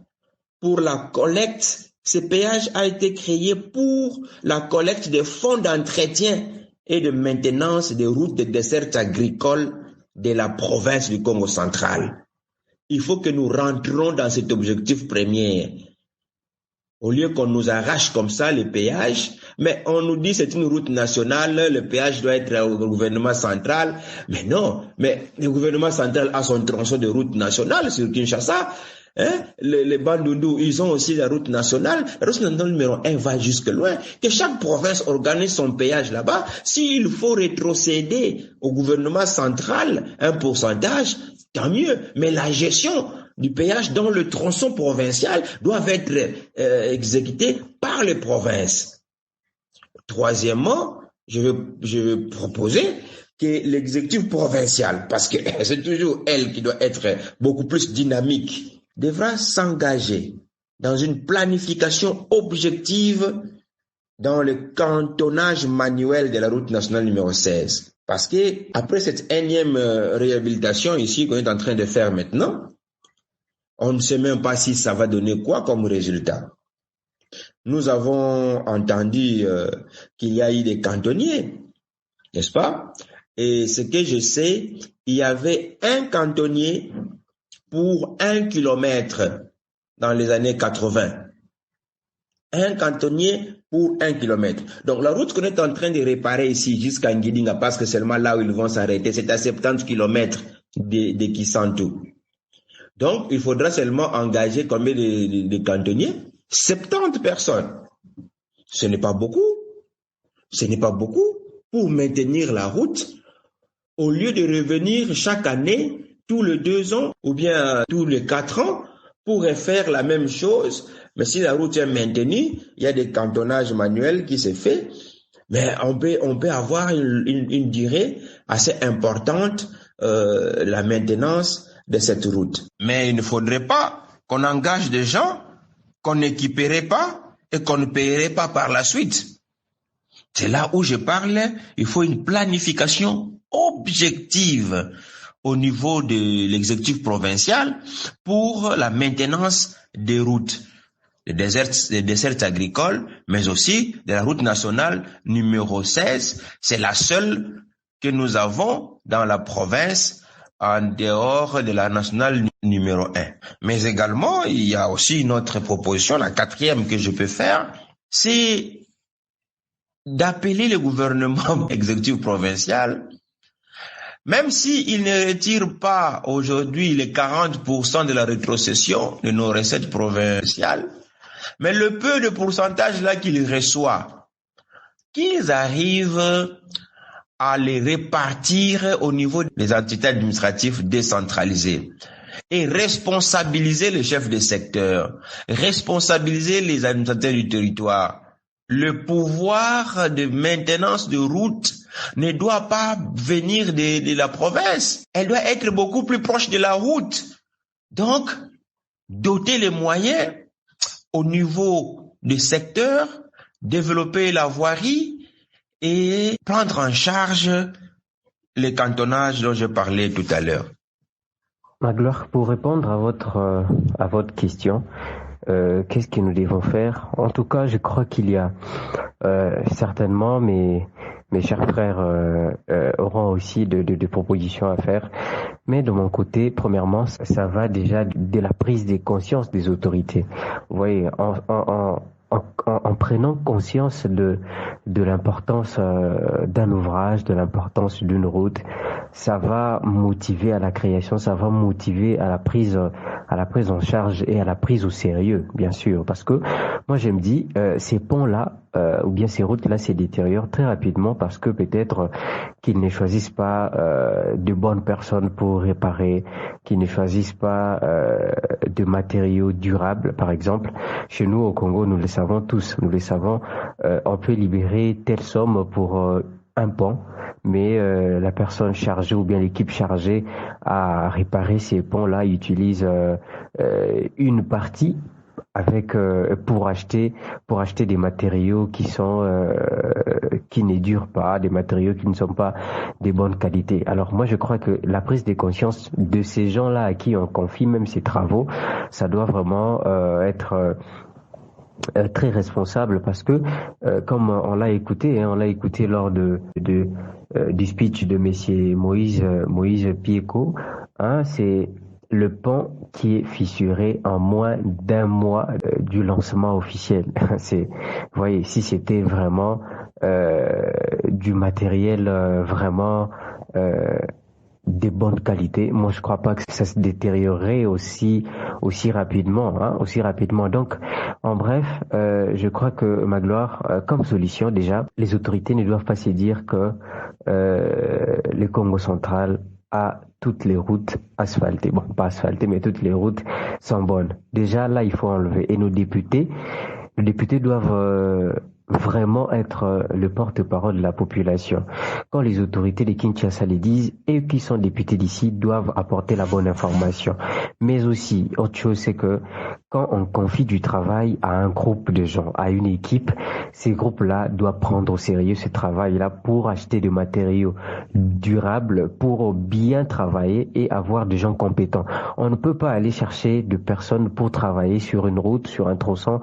pour la collecte, ce péage a été créé pour la collecte des fonds d'entretien et de maintenance des routes de dessert agricole de la province du Congo central. Il faut que nous rentrons dans cet objectif premier. Au lieu qu'on nous arrache comme ça les péages, mais on nous dit c'est une route nationale, le péage doit être au gouvernement central. Mais non, mais le gouvernement central a son tronçon de route nationale sur Kinshasa. Les Bandundu, ils ont aussi la route nationale. La route nationale numéro 1 va jusque loin. Que chaque province organise son péage là-bas. S'il faut rétrocéder au gouvernement central un pourcentage, tant mieux. Mais la gestion du péage dans le tronçon provincial doit être exécutée par les provinces. Troisièmement, je vais proposer que l'exécutif provincial, parce que c'est toujours elle qui doit être beaucoup plus dynamique, devra s'engager dans une planification objective dans le cantonnage manuel de la route nationale numéro 16. Parce que après cette énième réhabilitation ici qu'on est en train de faire maintenant, on ne sait même pas si ça va donner quoi comme résultat. Nous avons entendu qu'il y a eu des cantonniers, n'est-ce pas? Et ce que je sais, il y avait un cantonnier pour 1 kilomètre dans les années 80. Un cantonnier pour 1 kilomètre. Donc la route qu'on est en train de réparer ici jusqu'à Ngidinga, parce que seulement là où ils vont s'arrêter, c'est à 70 kilomètres de Kisantu. Donc il faudra seulement engager combien de cantonniers? 70 personnes. Ce n'est pas beaucoup. Ce n'est pas beaucoup pour maintenir la route. Au lieu de revenir chaque année, tous les 2 ans ou bien tous les 4 ans, pour faire la même chose. Mais si la route est maintenue, il y a des cantonnages manuels qui se fait, mais on peut avoir une durée assez importante, la maintenance de cette route. Mais il ne faudrait pas qu'on engage des gens qu'on n'équiperait pas et qu'on ne payerait pas par la suite. C'est là où je parle, il faut une planification objective au niveau de l'exécutif provincial pour la maintenance des routes, des dessertes agricoles, mais aussi de la route nationale numéro 16. C'est la seule que nous avons dans la province en dehors de la nationale numéro 1. Mais également, il y a aussi une autre proposition, la 4e que je peux faire, c'est d'appeler le gouvernement exécutif provincial, même s'il ne retire pas aujourd'hui les 40% de la rétrocession de nos recettes provinciales, mais le peu de pourcentage là qu'il reçoit, qu'ils arrivent à les répartir au niveau des entités administratives décentralisées et responsabiliser les chefs de secteur, responsabiliser les administrateurs du territoire. Le pouvoir de maintenance de route ne doit pas venir de la province. Elle doit être beaucoup plus proche de la route. Donc, doter les moyens au niveau du secteur, développer la voirie et prendre en charge les cantonnages dont je parlais tout à l'heure. Magloire, pour répondre à votre question, qu'est-ce que nous devons faire? En tout cas, je crois qu'il y a certainement mes chers frères auront aussi de propositions à faire. Mais de mon côté, premièrement, ça va déjà de la prise de conscience des autorités. Vous voyez, en prenant conscience de l'importance d'un ouvrage, de l'importance d'une route, ça va motiver à la création, ça va motiver à la prise en charge et à la prise au sérieux, bien sûr. Parce que moi, je me dis, ces ponts-là, ou bien ces routes-là se détériorent très rapidement parce que peut-être qu'ils ne choisissent pas de bonnes personnes pour réparer, qu'ils ne choisissent pas de matériaux durables, par exemple. Chez nous, au Congo, nous le savons tous, on peut libérer telle somme pour un pont, mais la personne chargée ou bien l'équipe chargée à réparer ces ponts-là utilise une partie avec pour acheter des matériaux qui ne durent pas, des matériaux qui ne sont pas de bonne qualité. Alors moi je crois que la prise de conscience de ces gens-là à qui on confie même ces travaux, ça doit vraiment être très responsable parce que comme on l'a écouté lors du speech de Monsieur Moïse Pieko, c'est le pont qui est fissuré en moins d'1 mois du lancement officiel. Vous voyez, si c'était vraiment du matériel vraiment de bonne qualité, moi je crois pas que ça se détériorerait aussi rapidement, Donc, en bref, je crois que Magloire, comme solution déjà, les autorités ne doivent pas se dire que le Congo central a toutes les routes asphaltées. Bon, pas asphaltées, mais toutes les routes sont bonnes. Déjà, là, il faut enlever. Et nos députés doivent vraiment être le porte-parole de la population. Quand les autorités de Kinshasa les disent, et qui sont députés d'ici, doivent apporter la bonne information. Mais aussi, autre chose, c'est que quand on confie du travail à un groupe de gens, à une équipe, ces groupes-là doivent prendre au sérieux ce travail-là pour acheter des matériaux durables, pour bien travailler et avoir des gens compétents. On ne peut pas aller chercher de personnes pour travailler sur une route, sur un tronçon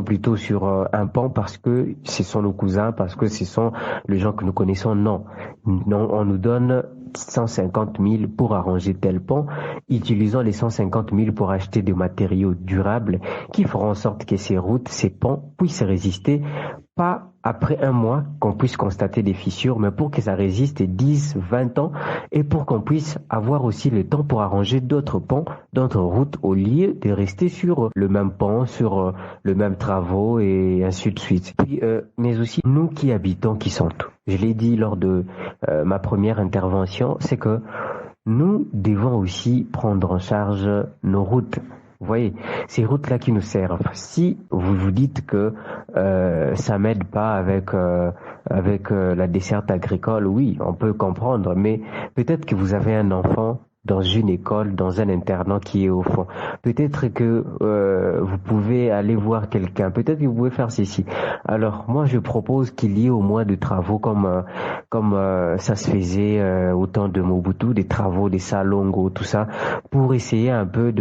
plutôt sur un pont parce que ce sont nos cousins, parce que ce sont les gens que nous connaissons. Non, on nous donne 150 000 pour arranger tel pont, utilisant les 150 000 pour acheter des matériaux durables qui feront en sorte que ces routes, ces ponts puissent résister, pas après un mois qu'on puisse constater des fissures, mais pour que ça résiste 10, 20 ans et pour qu'on puisse avoir aussi le temps pour arranger d'autres ponts, d'autres routes au lieu de rester sur le même pont, sur le même travaux et ainsi de suite. Puis, mais aussi nous qui habitons Kisontou. Je l'ai dit lors de ma première intervention, c'est que nous devons aussi prendre en charge nos routes. Vous voyez, ces routes-là qui nous servent. Si vous vous dites que ça m'aide pas avec la desserte agricole, oui, on peut comprendre, mais peut-être que vous avez un enfant dans une école, dans un internat qui est au fond. Peut-être que vous pouvez aller voir quelqu'un. Peut-être que vous pouvez faire ceci. Alors, moi, je propose qu'il y ait au moins des travaux comme ça se faisait au temps de Mobutu, des travaux, des salongo, tout ça, pour essayer un peu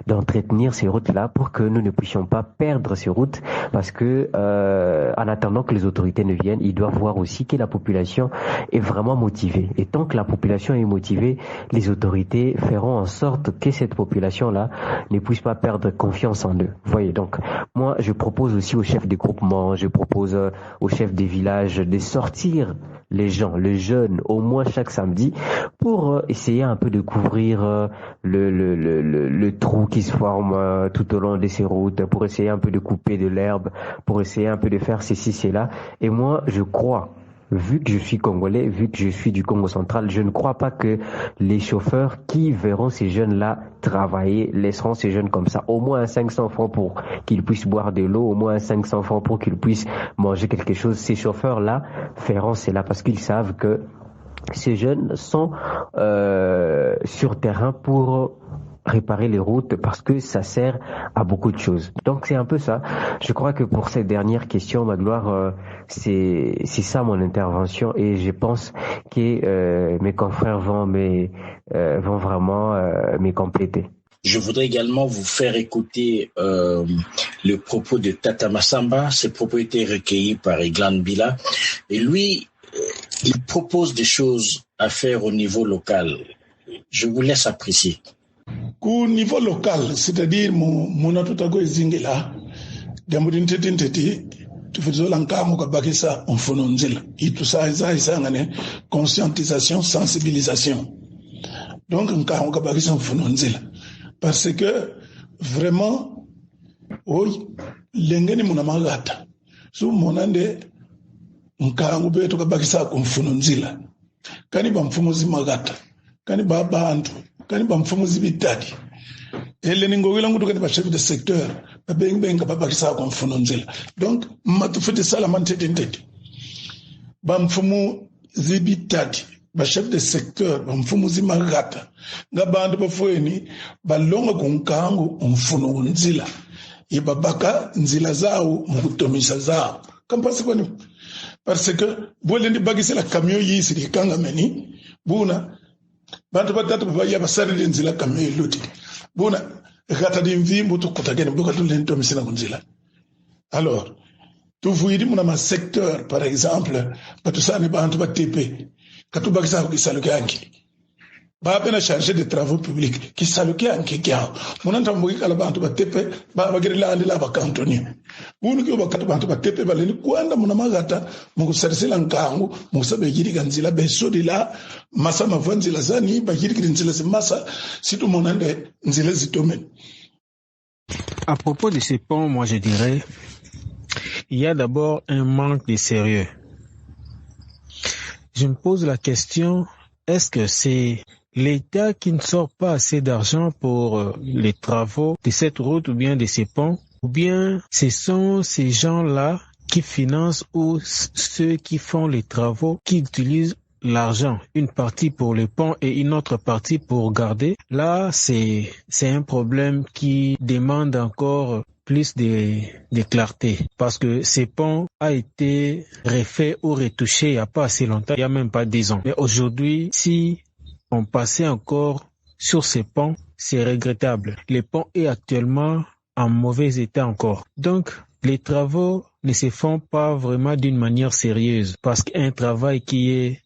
d'entretenir ces routes-là, pour que nous ne puissions pas perdre ces routes, parce que en attendant que les autorités ne viennent, ils doivent voir aussi que la population est vraiment motivée. Et tant que la population est motivée, les autorités feront en sorte que cette population-là ne puisse pas perdre confiance en eux. Vous voyez, donc, moi, je propose aussi aux chefs des groupements, je propose aux chefs des villages de sortir les gens, les jeunes, au moins chaque samedi, pour essayer un peu de couvrir le trou qui se forme tout au long de ces routes, pour essayer un peu de couper de l'herbe, pour essayer un peu de faire ceci, cela. Et moi, je crois, vu que je suis congolais, vu que je suis du Congo central, je ne crois pas que les chauffeurs qui verront ces jeunes-là travailler laisseront ces jeunes comme ça. Au moins 500 francs pour qu'ils puissent boire de l'eau, au moins 500 francs pour qu'ils puissent manger quelque chose. Ces chauffeurs-là feront cela parce qu'ils savent que ces jeunes sont sur terrain pour réparer les routes parce que ça sert à beaucoup de choses. Donc c'est un peu ça. Je crois que pour cette dernière question, Magloire, c'est ça mon intervention et je pense que mes confrères vont vraiment me compléter. Je voudrais également vous faire écouter le propos de Tata Massamba. Ces propos étaient recueillis par Eglan Bila et lui, il propose des choses à faire au niveau local. Je vous laisse apprécier. Au niveau local, c'est-à-dire mon atutago ezingela, jamudin teti tu faisais l'encarmo kabakisa en fononzela. Et tout ça ngane conscientisation, sensibilisation. Donc encarmo kabakisa en fononzela parce que vraiment oui, lengeni munamagata. So monande encarmo beto kabakisa en fononzela. Kani bamfumuzi magata. Kani babantu kani bamfumuzi bitadi ele ningowela ngutu kati ba chef de secteur ba benga ba bakisa ko mfuno nzela donc matufute sala mantete bamfumu zibitadi ba chef de secteur bamfumuzi magata ngabantu bafweni balonga kunkango umfuno nzila ibabaka nzila zawo mukutomisa zawo kampasi kwani parce que bolendi bagisela camion yisi dikanga meni buna bantu batatu baya basarire nzila kamwe luti bona gata dimvimbo tukutagene buka tulento misina kunzila. Alors tu vuidi muna ma secteur par exemple batusane bantu batepe katubakisa kusaluke yanki ba bena chargé de travaux publics qui saluke yanki kya muna ntambuki kala bantu batepe ba bagirila andila bakantoni bunu kyo bakatu bantu batepe baleni kwanda muna magata mukusarisela nkangu mukusabe yiri kanzila besodila masa mavanzila zani ba yiri kanzila masa situ monande nzila zitomen. À propos de ces ponts, moi je dirais il y a d'abord un manque de sérieux. Je me pose la question, est-ce que c'est l'État qui ne sort pas assez d'argent pour les travaux de cette route ou bien de ces ponts, ou bien ce sont ces gens-là qui financent ou ceux qui font les travaux qui utilisent l'argent, une partie pour les ponts et une autre partie pour garder, là, c'est un problème qui demande encore plus de clarté, parce que ces ponts a été refait ou retouché il n'y a pas assez longtemps, il n'y a même pas 10 ans. Mais aujourd'hui, si on passait encore sur ces ponts, c'est regrettable. Les ponts est actuellement en mauvais état encore. Donc, les travaux ne se font pas vraiment d'une manière sérieuse, parce qu'un travail qui est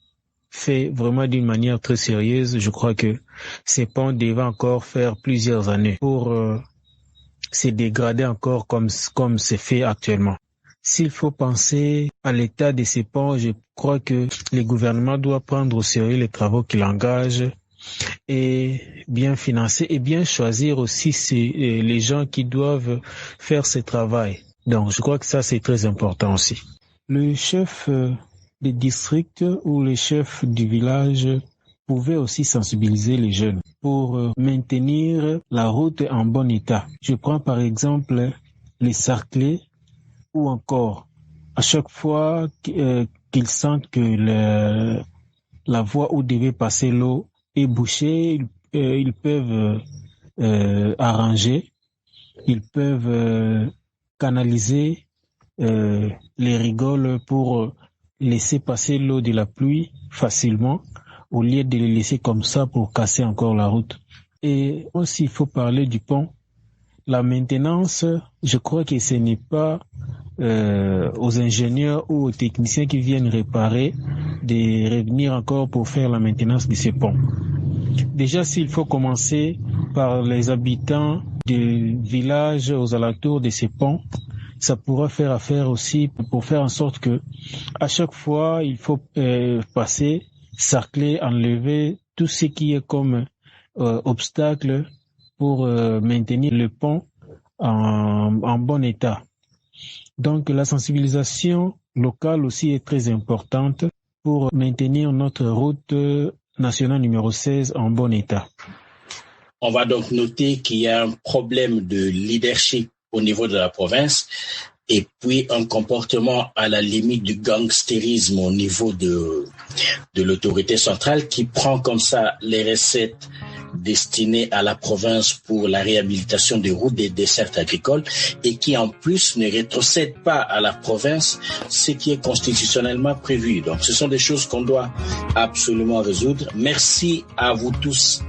fait vraiment d'une manière très sérieuse, je crois que ces ponts devaient encore faire plusieurs années pour se dégrader encore comme c'est fait actuellement. S'il faut penser à l'état de ces ponts, je crois que le gouvernement doit prendre au sérieux les travaux qu'il engage et bien financer et bien choisir aussi les gens qui doivent faire ce travail. Donc, je crois que ça, c'est très important aussi. Le chef des districts ou le chef du village pouvait aussi sensibiliser les jeunes pour maintenir la route en bon état. Je prends par exemple les sarclés ou encore à chaque fois qu'ils sentent que la voie où devait passer l'eau est bouchée, ils peuvent arranger, ils peuvent canaliser les rigoles pour laisser passer l'eau de la pluie facilement au lieu de les laisser comme ça pour casser encore la route. Et aussi, il faut parler du pont. La maintenance, je crois que ce n'est pas aux ingénieurs ou aux techniciens qui viennent réparer de revenir encore pour faire la maintenance de ces ponts. Déjà, s'il faut commencer par les habitants des villages aux alentours de ces ponts, ça pourra faire affaire aussi pour faire en sorte que à chaque fois, il faut passer, sarcler, enlever tout ce qui est comme obstacle pour maintenir le pont en bon état. Donc, la sensibilisation locale aussi est très importante pour maintenir notre route nationale numéro 16 en bon état. On va donc noter qu'il y a un problème de leadership au niveau de la province et puis un comportement à la limite du gangstérisme au niveau de l'autorité centrale qui prend comme ça les recettes destinées à la province pour la réhabilitation des routes des dessertes agricoles et qui en plus ne rétrocède pas à la province ce qui est constitutionnellement prévu. Donc ce sont des choses qu'on doit absolument résoudre. Merci à vous tous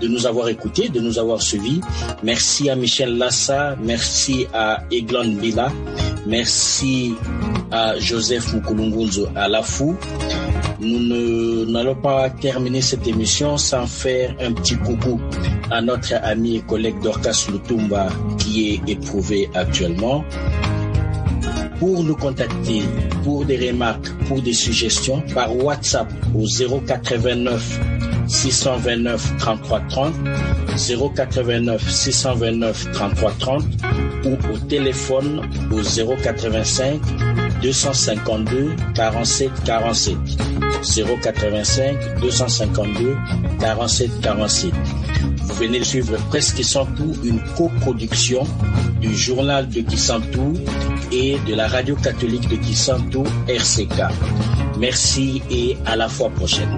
de nous avoir écoutés, de nous avoir suivis. Merci à Michel Lassa, merci à Eglon Bila, merci à Joseph Mukulungunzo à Lafou. Nous n'allons pas terminer cette émission sans faire un petit coucou à notre ami et collègue Dorcas Lutumba qui est éprouvé actuellement. Pour nous contacter, pour des remarques, pour des suggestions, par WhatsApp au 089 629 33 30, 089 629 33 30 ou au téléphone au 085 252 47 47. 085 252 47 47. Vous venez de suivre Presque Kisantou, une coproduction du journal de Kisantou et de la radio catholique de Kisantou, RCK. Merci et à la fois prochaine.